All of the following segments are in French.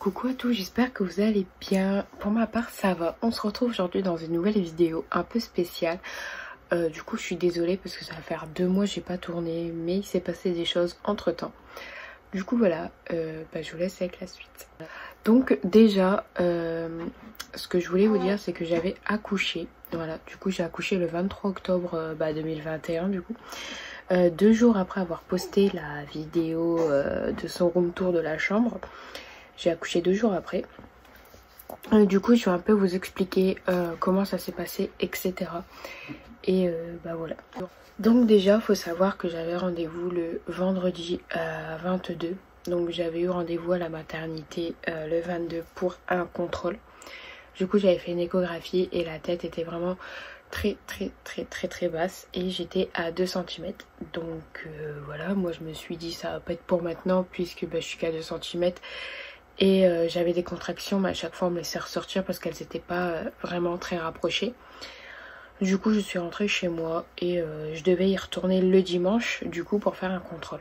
Coucou à tous, j'espère que vous allez bien. Pour ma part, ça va. On se retrouve aujourd'hui dans une nouvelle vidéo un peu spéciale. Du coup, je suis désolée parce que ça va faire 2 mois que j'ai pas tourné, mais il s'est passé des choses entre temps. Du coup, voilà, je vous laisse avec la suite. Donc déjà, ce que je voulais vous dire, c'est que j'avais accouché. Voilà, du coup, j'ai accouché le 23 octobre 2021, du coup. 2 jours après avoir posté la vidéo de son room tour de la chambre. J'ai accouché 2 jours après. Du coup, je vais un peu vous expliquer comment ça s'est passé, etc. Et voilà. Donc déjà, il faut savoir que j'avais rendez-vous le vendredi 22. Donc j'avais eu rendez-vous à la maternité le 22 pour un contrôle. Du coup, j'avais fait une échographie et la tête était vraiment très basse et j'étais à 2 cm. Donc voilà, moi je me suis dit ça va pas être pour maintenant puisque je suis qu'à 2 cm. Et j'avais des contractions, mais à chaque fois on me laissait ressortir parce qu'elles n'étaient pas vraiment très rapprochées. Du coup je suis rentrée chez moi et je devais y retourner le dimanche du coup pour faire un contrôle.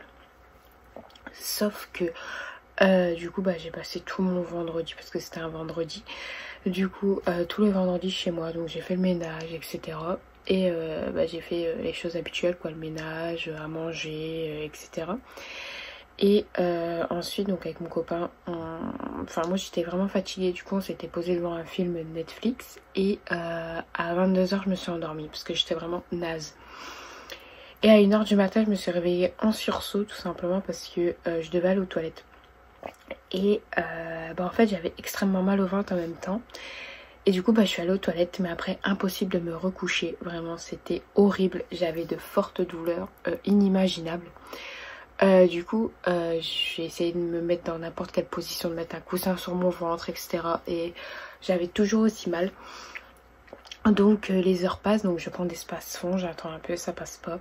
Sauf que du coup j'ai passé tout mon vendredi parce que c'était un vendredi. Du coup tout le vendredi chez moi, donc j'ai fait le ménage, etc. Et j'ai fait les choses habituelles, quoi, le ménage, à manger, etc. Et ensuite, donc avec mon copain, moi j'étais vraiment fatiguée, du coup on s'était posé devant un film Netflix et à 22h je me suis endormie parce que j'étais vraiment naze. Et à 1h du matin je me suis réveillée en sursaut tout simplement parce que je devais aller aux toilettes. Et en fait j'avais extrêmement mal au ventre en même temps. Et du coup je suis allée aux toilettes, mais après impossible de me recoucher, vraiment c'était horrible, j'avais de fortes douleurs inimaginables. Du coup j'ai essayé de me mettre dans n'importe quelle position, de mettre un coussin sur mon ventre, etc. Et j'avais toujours aussi mal. Donc les heures passent, donc je prends des spasfons, j'attends un peu, ça passe pas.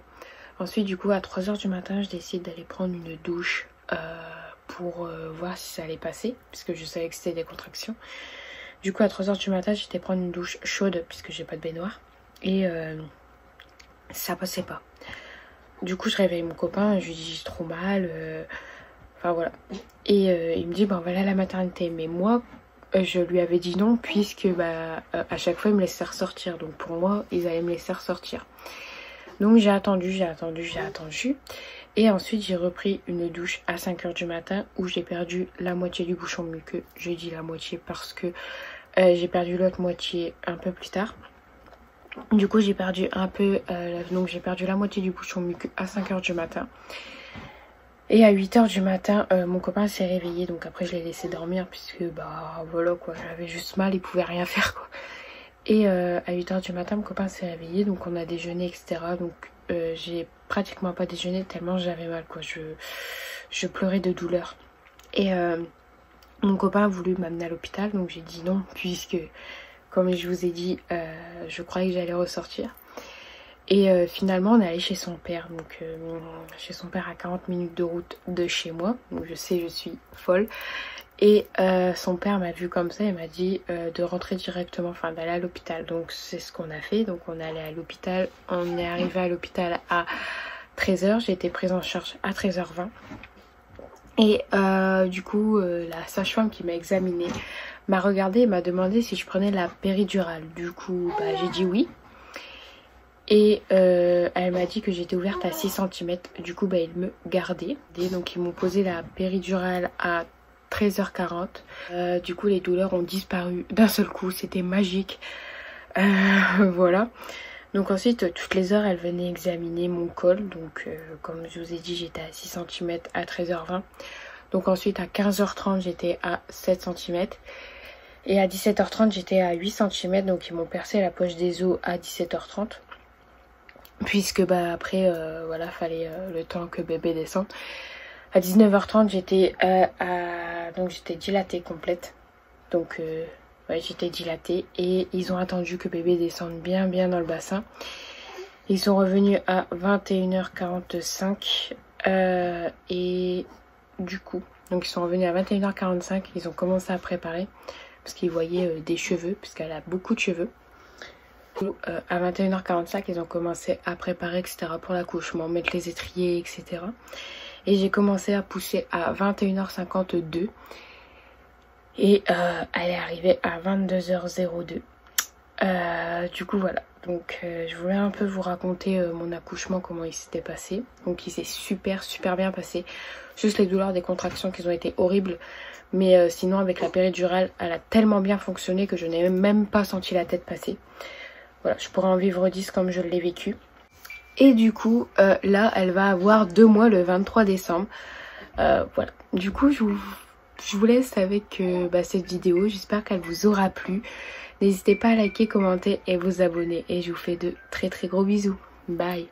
Ensuite du coup à 3h du matin je décide d'aller prendre une douche pour voir si ça allait passer, puisque je savais que c'était des contractions. Du coup à 3h du matin j'étais prendre une douche chaude puisque j'ai pas de baignoire. Et ça passait pas. Du coup je réveille mon copain, je lui dis j'ai trop mal, enfin voilà. Et il me dit on va aller à la maternité. Mais moi je lui avais dit non puisque à chaque fois il me laissait ressortir. Donc pour moi ils allaient me laisser ressortir. Donc j'ai attendu. Et ensuite j'ai repris une douche à 5h du matin où j'ai perdu la moitié du bouchon muqueux. Je dis la moitié parce que j'ai perdu l'autre moitié un peu plus tard. Du coup j'ai perdu un peu, donc j'ai perdu la moitié du bouchon muqueux à 5h du matin. Et à 8h du matin, mon copain s'est réveillé, donc après je l'ai laissé dormir puisque voilà quoi, j'avais juste mal, il pouvait rien faire quoi. Et à 8h du matin, mon copain s'est réveillé, donc on a déjeuné, etc. Donc j'ai pratiquement pas déjeuné tellement j'avais mal quoi, je pleurais de douleur. Et mon copain a voulu m'amener à l'hôpital, donc j'ai dit non puisque... Comme je vous ai dit, je croyais que j'allais ressortir. Et finalement, on est allé chez son père. Donc, chez son père à 40 minutes de route de chez moi. Donc, je sais, je suis folle. Et son père m'a vu comme ça et m'a dit de rentrer directement, enfin d'aller à l'hôpital. Donc, c'est ce qu'on a fait. Donc, on est allé à l'hôpital. On est arrivé à l'hôpital à 13h. J'ai été prise en charge à 13h20. Et du coup, la sage-femme qui m'a examinée m'a regardée et m'a demandé si je prenais la péridurale. Du coup, j'ai dit oui. Et elle m'a dit que j'étais ouverte à 6 cm. Du coup, ils me gardaient. Donc, ils m'ont posé la péridurale à 13h40. Du coup, les douleurs ont disparu d'un seul coup. C'était magique. Voilà. Donc ensuite, toutes les heures, elle venait examiner mon col. Donc, comme je vous ai dit, j'étais à 6 cm à 13h20. Donc ensuite, à 15h30, j'étais à 7 cm. Et à 17h30, j'étais à 8 cm. Donc, ils m'ont percé la poche des os à 17h30. Puisque, après, voilà, fallait le temps que bébé descende. À 19h30, j'étais donc j'étais dilatée complète. Donc, ouais, j'étais dilatée. Et ils ont attendu que bébé descende bien dans le bassin. Ils sont revenus à 21h45. Et du coup, donc ils sont revenus à 21h45. Ils ont commencé à préparer. Parce qu'ils voyaient des cheveux, puisqu'elle a beaucoup de cheveux. À 21h45, ils ont commencé à préparer, etc. pour l'accouchement, mettre les étriers, etc. Et j'ai commencé à pousser à 21h52. Et elle est arrivée à 22h02. Du coup voilà, donc je voulais un peu vous raconter mon accouchement, comment il s'était passé. Donc il s'est super bien passé. Juste les douleurs des contractions qui ont été horribles. Mais sinon avec la péridurale, elle a tellement bien fonctionné que je n'ai même pas senti la tête passer. Voilà, je pourrais en vivre 10 comme je l'ai vécu. Et du coup là elle va avoir 2 mois le 23 décembre. Voilà, du coup je vous laisse avec cette vidéo. J'espère qu'elle vous aura plu. N'hésitez pas à liker, commenter et vous abonner. Et je vous fais de très gros bisous. Bye.